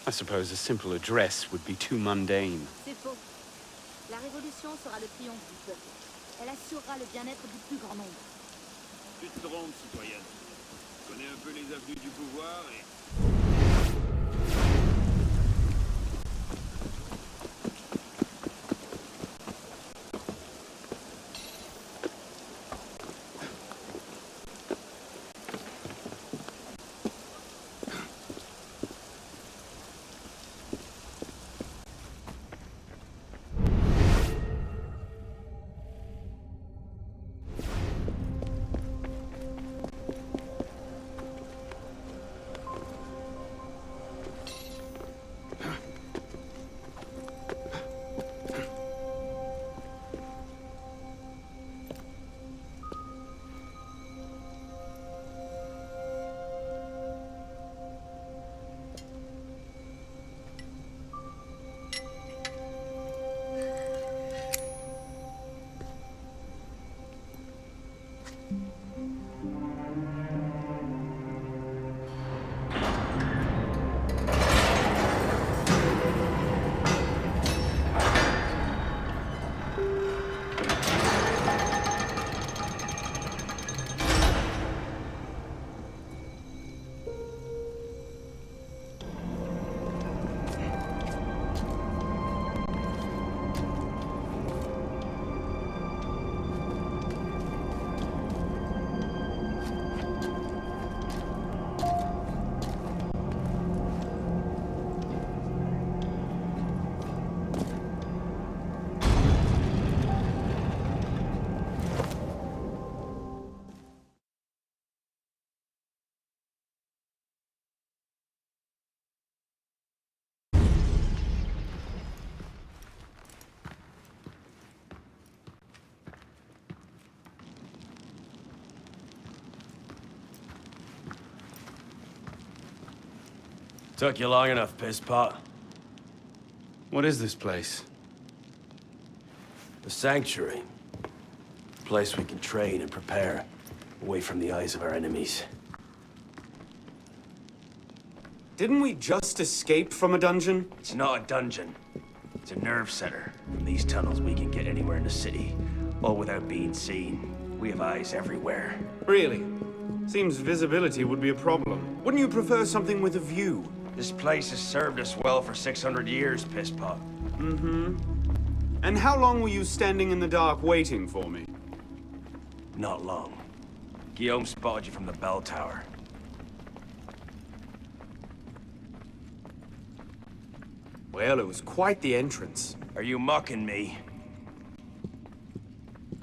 I suppose a simple address would be too mundane. C'est faux. La révolution sera le triomphe du peuple. Elle assurera le bien-être du plus grand nombre. Tu te trompes, citoyenne. Tu connais un peu les avenues du pouvoir et... Took you long enough, pisspot. What is this place? The Sanctuary. A place we can train and prepare, away from the eyes of our enemies. Didn't we just escape from a dungeon? It's not a dungeon. It's a nerve center. From these tunnels, we can get anywhere in the city, all without being seen. We have eyes everywhere. Really? Seems visibility would be a problem. Wouldn't you prefer something with a view? This place has served us well for 600 years, pisspot. Mm-hmm. And how long were you standing in the dark waiting for me? Not long. Guillaume spotted you from the bell tower. Well, it was quite the entrance. Are you mocking me?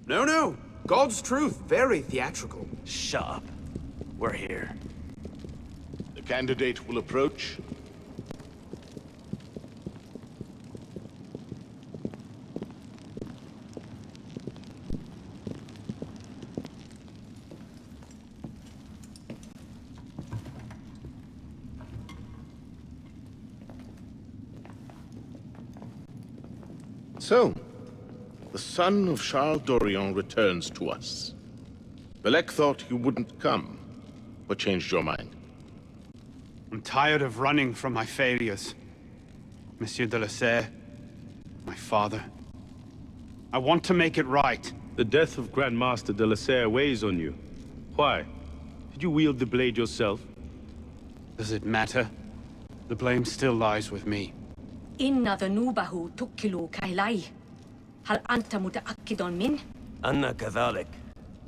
No, no. God's truth. Very theatrical. Shut up. We're here. The candidate will approach. So, the son of Charles Dorion returns to us. Belek thought you wouldn't come, but changed your mind. I'm tired of running from my failures. Monsieur de la Serre, my father. I want to make it right. The death of Grandmaster de la Serre weighs on you. Why? Did you wield the blade yourself? Does it matter? The blame still lies with me. إن ذنوبه تكل كهلاي. هل أنت متأكد من؟ أنا كذلك.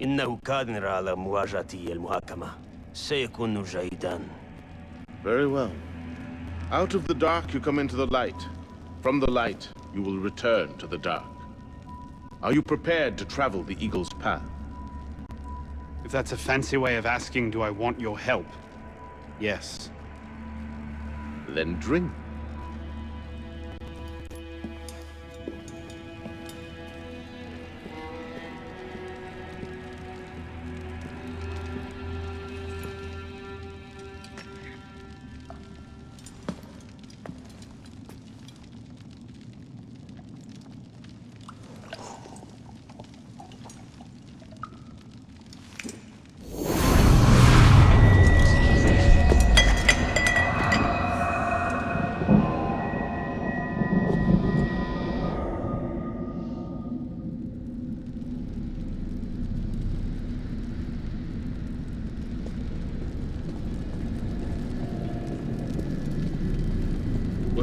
إنه قادر على مواجهة المحاكمة. سيكون جيدا. Very well. Out of the dark you come into the light. From the light you will return to the dark. Are you prepared to travel the Eagle's path? If that's a fancy way of asking, do I want your help? Yes. Then drink.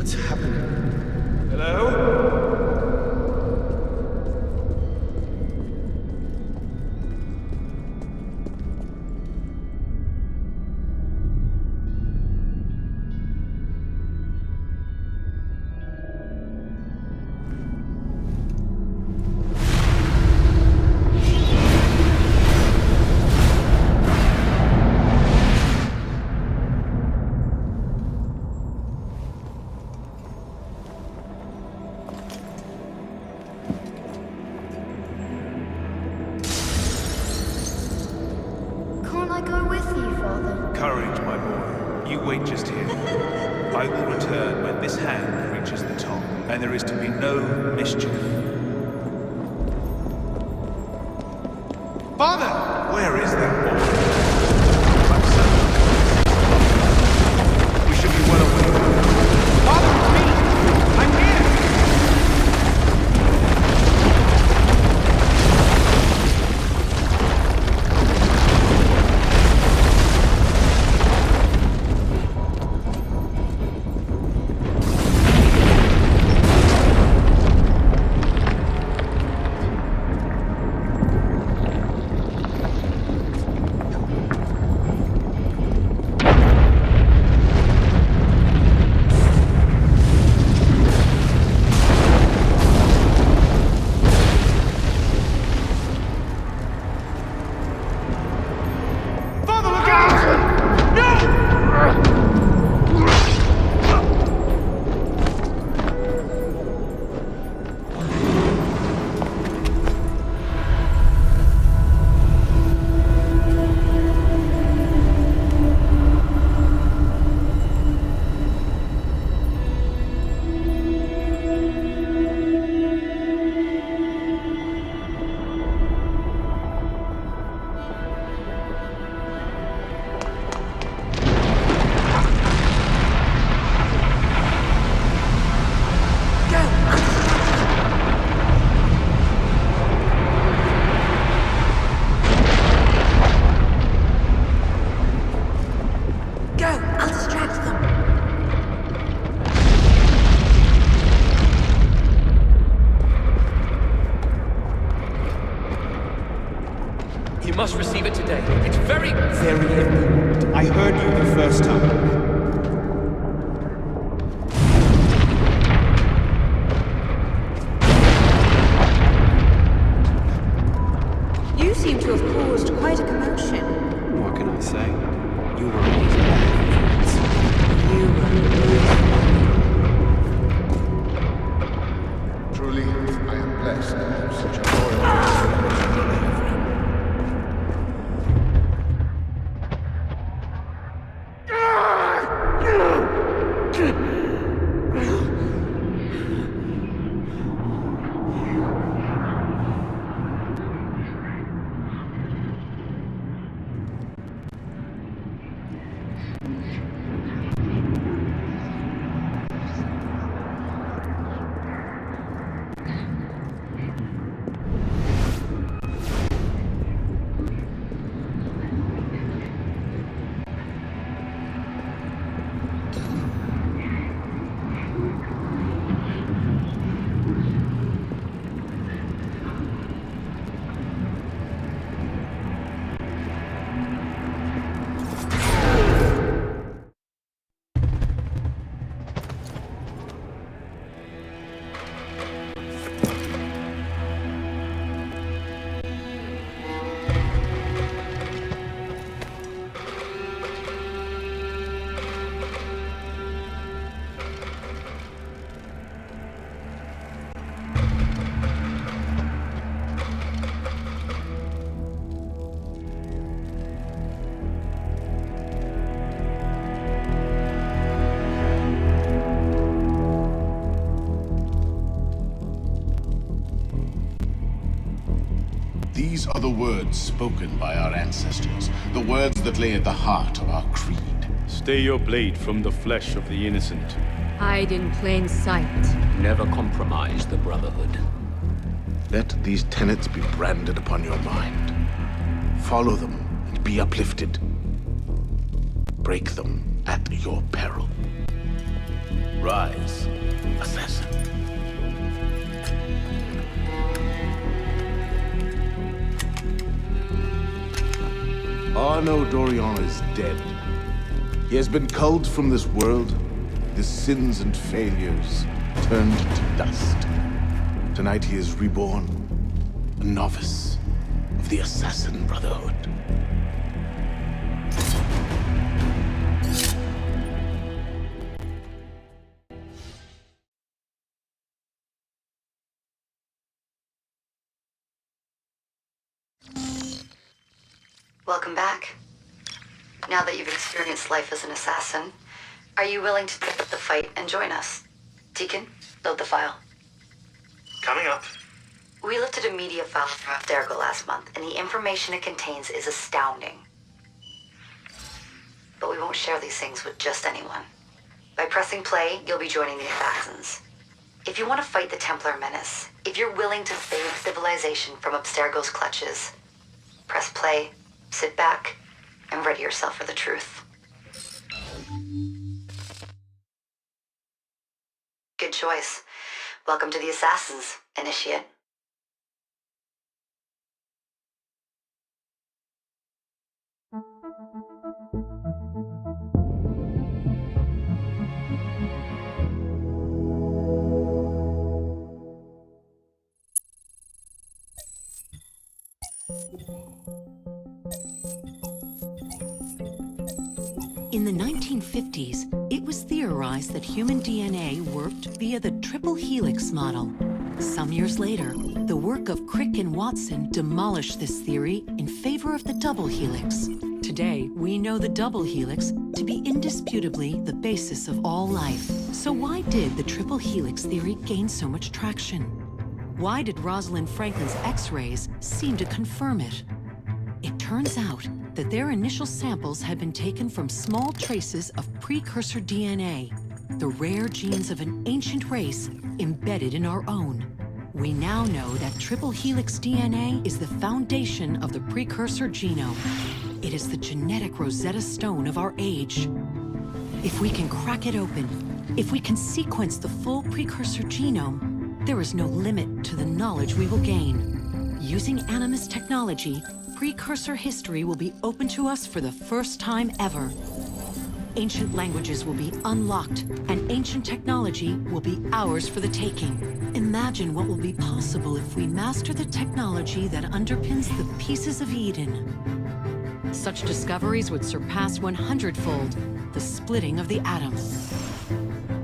What's happening? Hello? Can't I go with you, Father? Courage, my boy. You wait just here. I will return when this hand reaches the top, and there is to be no mischief. Father! Where is that boy? My son. We should be well away. Father, it's me! I'm here! You must receive it today. It's very important. I heard you the first time. You seem to have caused quite a commotion. What can I say? You were always a bad influence. You were. Truly, I am blessed to have such a loyal These are the words spoken by our ancestors, the words that lay at the heart of our creed. Stay your blade from the flesh of the innocent. Hide in plain sight. Never compromise the Brotherhood. Let these tenets be branded upon your mind. Follow them and be uplifted. Break them at your peril. Rise, assassin. Arno Dorian is dead. He has been culled from this world, his sins and failures turned to dust. Tonight he is reborn, a novice of the Assassin Brotherhood. Welcome back. Now that you've experienced life as an assassin, are you willing to pick up the fight and join us? Deacon, load the file. Coming up. We lifted a media file from Abstergo last month, and the information it contains is astounding. But we won't share these things with just anyone. By pressing play, you'll be joining the assassins. If you want to fight the Templar menace, if you're willing to save civilization from Abstergo's clutches, press play, sit back, and ready yourself for the truth. Good choice. Welcome to the Assassins, Initiate. In the 1950s, it was theorized that human DNA worked via the triple helix model. Some years later, the work of Crick and Watson demolished this theory in favor of the double helix. Today, we know the double helix to be indisputably the basis of all life. So why did the triple helix theory gain so much traction? Why did Rosalind Franklin's X-rays seem to confirm it? It turns out that their initial samples had been taken from small traces of precursor DNA, the rare genes of an ancient race embedded in our own. We now know that triple helix DNA is the foundation of the precursor genome. It is the genetic Rosetta Stone of our age. If we can crack it open, if we can sequence the full precursor genome, there is no limit to the knowledge we will gain. Using Animus technology, precursor history will be open to us for the first time ever. Ancient languages will be unlocked, and ancient technology will be ours for the taking. Imagine what will be possible if we master the technology that underpins the pieces of Eden. Such discoveries would surpass 100-fold the splitting of the atom.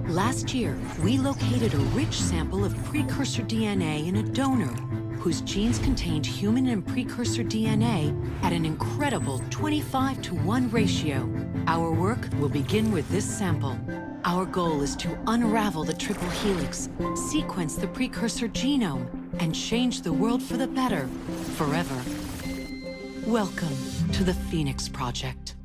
Last year, we located a rich sample of precursor DNA in a donor whose genes contained human and precursor DNA at an incredible 25-to-1 ratio. Our work will begin with this sample. Our goal is to unravel the triple helix, sequence the precursor genome, and change the world for the better, forever. Welcome to the Phoenix Project.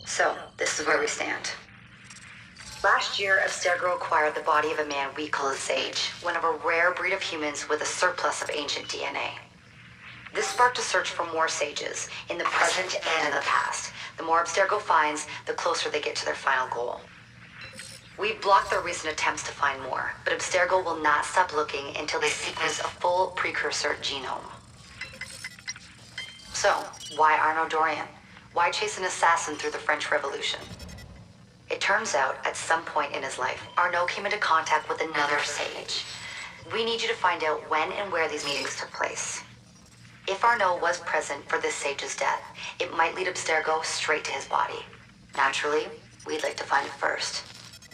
So, this is where we stand. Last year, Abstergo acquired the body of a man we call a sage, one of a rare breed of humans with a surplus of ancient DNA. This sparked a search for more sages, in the present and in the past. The more Abstergo finds, the closer they get to their final goal. We've blocked their recent attempts to find more, but Abstergo will not stop looking until they sequence a full precursor genome. So, why Arno Dorian? Why chase an assassin through the French Revolution? It turns out, at some point in his life, Arno came into contact with another sage. We need you to find out when and where these meetings took place. If Arno was present for this sage's death, it might lead Abstergo straight to his body. Naturally, we'd like to find it first.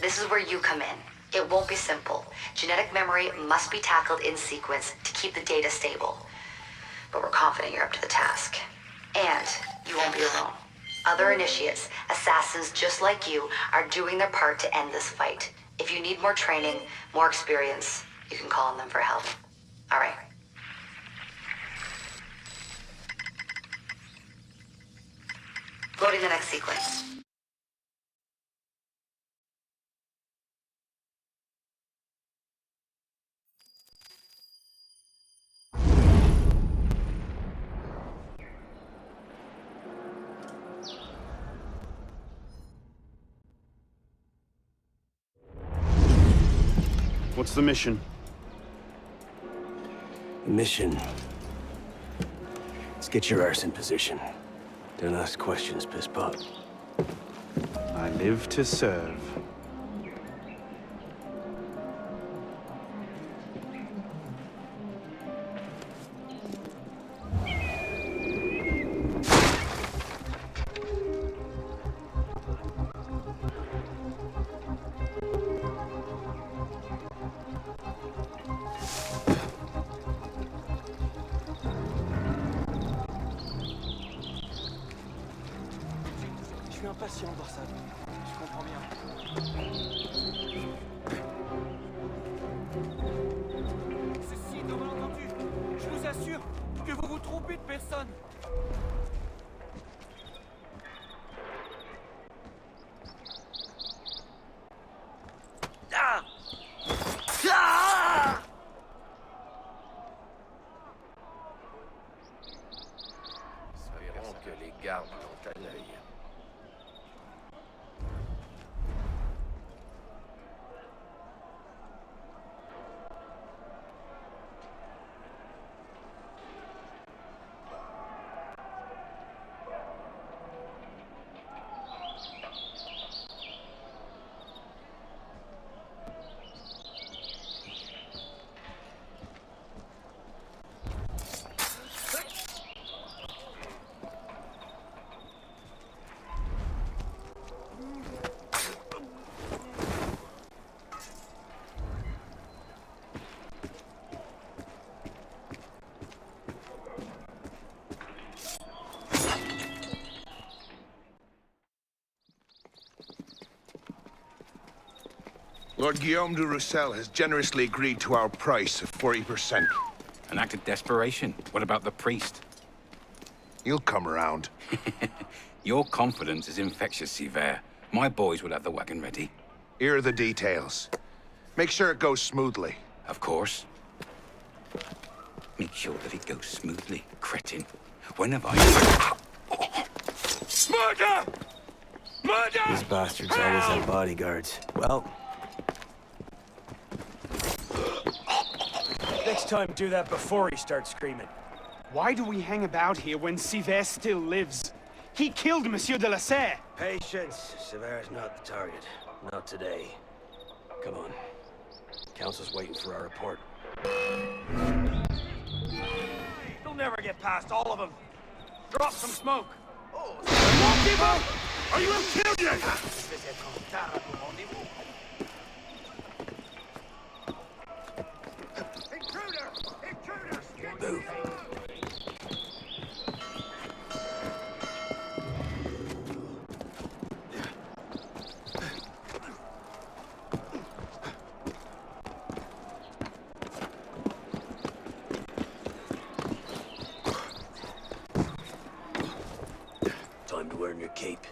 This is where you come in. It won't be simple. Genetic memory must be tackled in sequence to keep the data stable. But we're confident you're up to the task. And you won't be alone. Other initiates, assassins just like you, are doing their part to end this fight. If you need more training, more experience, you can call on them for help. All right. Loading the next sequence. What's the mission? The mission. Let's get your arse in position. Don't ask questions, pisspot. I live to serve. Je suis impatient de voir ça. Je comprends bien. Ceci est un malentendu. Je vous assure que vous vous trompez de personne. Ah! Ah! Espérons que les gardes ont à l'œil. Lord Guillaume de Roussel has generously agreed to our price of 40%. An act of desperation. What about the priest? He'll come around. Your confidence is infectious, Sever. My boys will have the wagon ready. Here are the details. Make sure it goes smoothly. Of course. Make sure that it goes smoothly, cretin. When have I... Murder! Murder! These bastards always have bodyguards. Well... next time, do that before he starts screaming. Why do we hang about here when Sever still lives? He killed Monsieur de la Serre! Patience. Sever's not the target. Not today. Come on. Council's waiting for our report. You'll never get past all of them. Drop some smoke. Are you killed yet? Move. Time to earn your cape.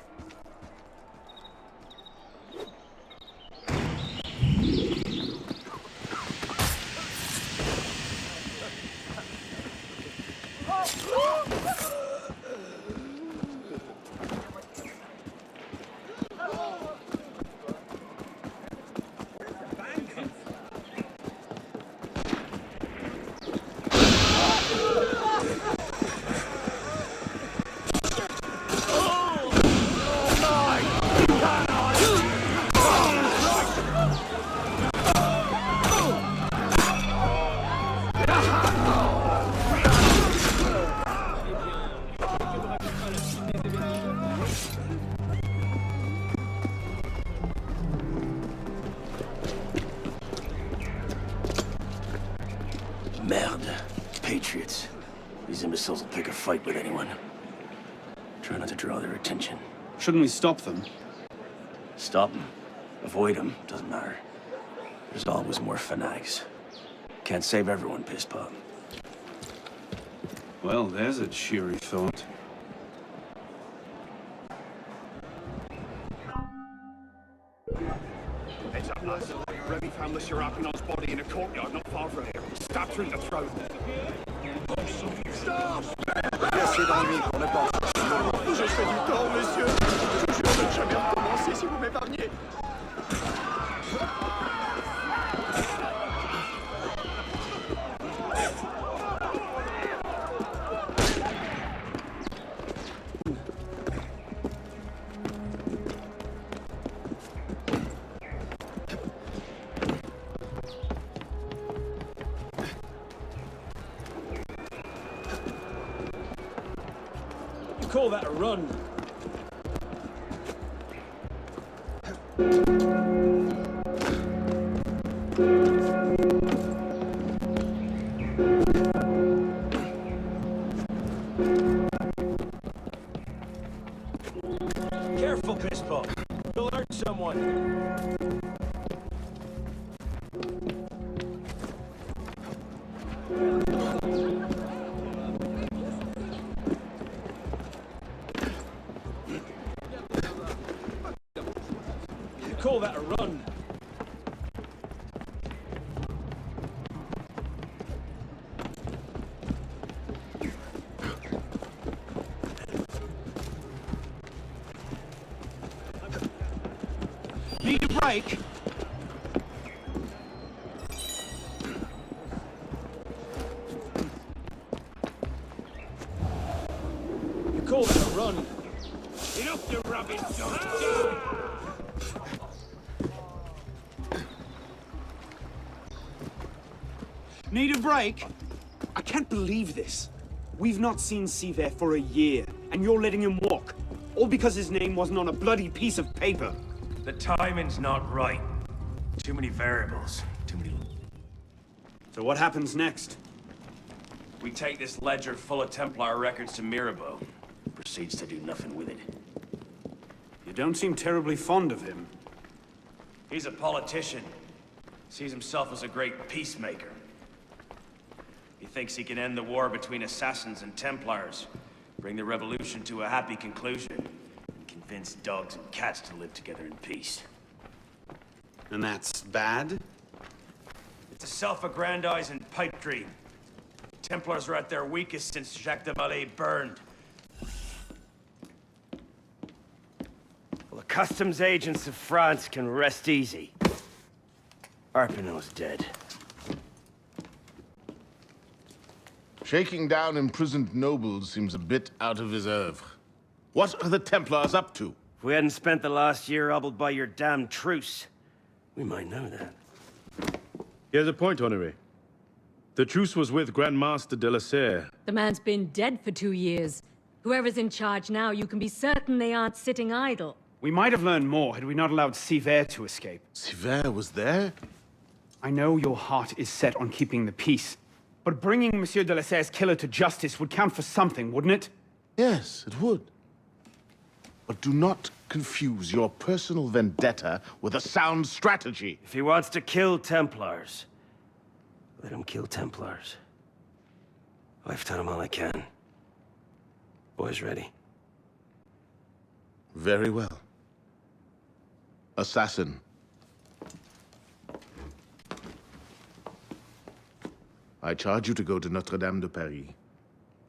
Merde. Patriots. These imbeciles will pick a fight with anyone. Try not to draw their attention. Shouldn't we stop them? Stop them. Avoid them. Doesn't matter. There's always more fanatics. Can't save everyone, pisspot. Well, there's a cheery thought. Heads up, lads. Remy found Monsieur Arpinon's body in a courtyard not far from here. Stabbed through the throat. Stop! Cassez dans le mur, on attend. Je fais du temps, monsieur. Je vous jure de ne jamais recommencer si vous m'épargnez. call that a run? Careful, pisspot. You'll hurt someone. Call that a run. Need a break? You call that a run? Enough to rubbish, Need a break? I can't believe this. We've not seen Seaver for a year, and you're letting him walk. All because his name wasn't on a bloody piece of paper. The timing's not right. Too many variables. Too many... So what happens next? We take this ledger full of Templar records to Mirabeau. Proceeds to do nothing with it. You don't seem terribly fond of him. He's a politician. Sees himself as a great peacemaker. He thinks he can end the war between assassins and Templars, bring the revolution to a happy conclusion, and convince dogs and cats to live together in peace. And that's bad? It's a self-aggrandizing pipe dream. Templars are at their weakest since Jacques de Molay burned. Well, the customs agents of France can rest easy. Arpinot's dead. Shaking down imprisoned nobles seems a bit out of his oeuvre. What are the Templars up to? If we hadn't spent the last year hobbled by your damn truce, we might know that. He has a point, Honoré. The truce was with Grand Master de la Serre. The man's been dead for 2 years. Whoever's in charge now, you can be certain they aren't sitting idle. We might have learned more had we not allowed Seaver to escape. Seaver was there? I know your heart is set on keeping the peace, but bringing Monsieur de la Serre's killer to justice would count for something, wouldn't it? Yes, it would. But do not confuse your personal vendetta with a sound strategy. If he wants to kill Templars, let him kill Templars. I've done him all I can. Boys ready? Very well. Assassin. I charge you to go to Notre-Dame de Paris,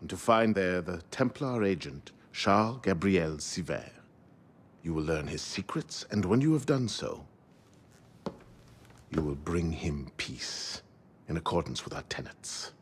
and to find there the Templar agent, Charles Gabriel Seaver. You will learn his secrets, and when you have done so, you will bring him peace, in accordance with our tenets.